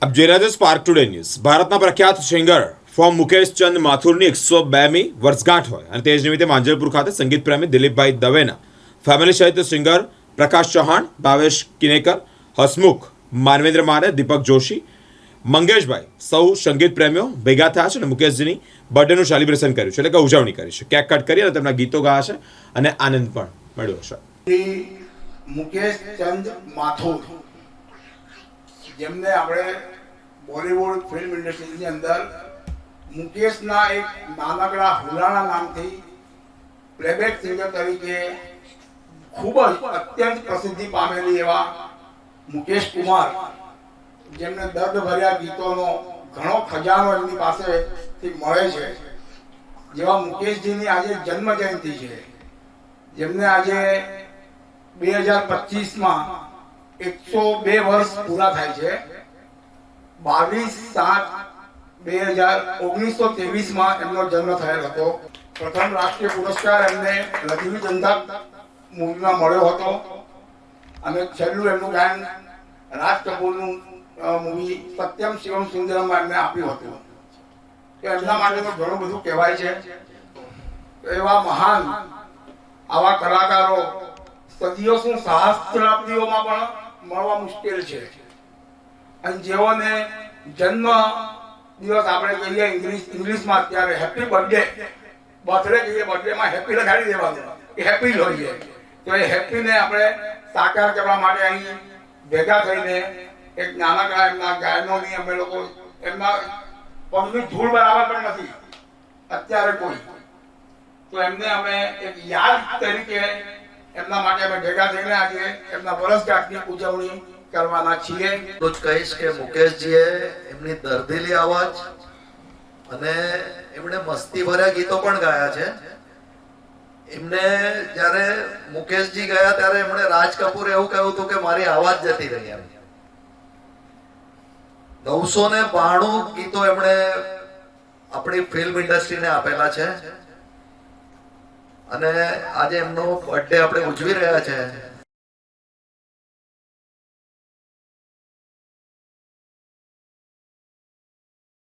अब जेराज spark today news भारतना प्रख्यात सिंगर ફોર્મ મુકેશ ચંદ માથુરની 102મી વર્ષગાંઠ હોય અને તે જ નિમિત્તે માંજલપુર ખાતે સંગીત પ્રેમી દિલીપભાઈ દવેના ફેમિલી સહિત સિંગર પ્રકાશ ચૌહાણ, ભાવેશ કિનેકર, હસમુખ, માનવેન્દ્ર મારે, દીપક જોશી, મંગેશભાઈ સૌ સંગીત પ્રેમીઓ ભેગા થયા છે અને મુકેશજીની બર્થડેનું સેલિબ્રેશન કર્યું છે, એટલે કે ઉજવણી કરી છે. કેક કટ કરી અને તેમના ગીતો ગાયા છે અને આનંદ પણ મળ્યો છે. મુકેશ ચંદ માથુર જેમને આપણે બોલિવૂડ ફિલ્મ ઇન્ડસ્ટ્રીની અંદર મુકેશના એક નાનકડા હુલાના નામથી પ્લેબેક સિંગર તરીકે ખૂબ જ અત્યંત પ્રસિદ્ધિ પામેલી એવા મુકેશ કુમાર, જેમને દર્દભર્યા ગીતોનો ઘણો ખજાનો એમની પાસેથી મળે છે, જેવા મુકેશજીની આજે જન્મ જયંતિ છે, જેમને આજે 2025માં 102 વર્ષ પૂરા થાય છે. 22/7/1923માં એમનો જન્મ થયેલ હતો. પ્રથમ રાષ્ટ્રીય પુરસ્કાર એમને લઘુવી જનતા મૂવીમાં મળ્યો હતો અને છેલ્લું એમનું ગાયન રાજ કપૂરનું મૂવી સત્યમ શિવમ સુંદરમમાં એમને આપ્યું હતું. તો એમના માટે તો ઘણું બધું કહેવાય છે. એવા મહાન આવા કલાકારો સદીઓ શું સહસ્ત્રાબ્દીઓમાં પણ મળવા મુશ્કેલ છે. અને જેઓને જન્મ દિવસ આપણે કહીએ ઇંગ્લિશમાં અત્યારે હેપી બર્થડે કહીએ, બર્થડેમાં હેપી લગાડી દેવાનું કે હેપી હોઈએ, તો એ હેપીને આપણે સાકાર કરવા માટે અહીં ભેગા થઈને એક નાનકડા એમના ગાયનોની અમે લોકો એમના પગની ધૂળ બરાબર પણ નથી અત્યારે કોઈ, તો એમને અમે એક યાદ તરીકે એમના માટે અમે ભેગા થઈને આજે એમના વર્ષગાંઠની ઉજવણી કરવાના છીએ. એટલું જ કહીશ કે મુકેશજીએ એમની દર્દીલી અવાજ અને એમણે મસ્તી ભર્યા ગીતો પણ ગાયા છે. એમને જ્યારે મુકેશજી ગયા ત્યારે એમણે રાજ કપૂરે એવું કહ્યું હતું કે મારી અવાજ જતી રહી. એમ 992 ગીતો એમણે આપણી ફિલ્મ ઇન્ડસ્ટ્રીને આપેલા છે અને આજે એમનો બર્થડે આપણે ઉજવી રહ્યા છે.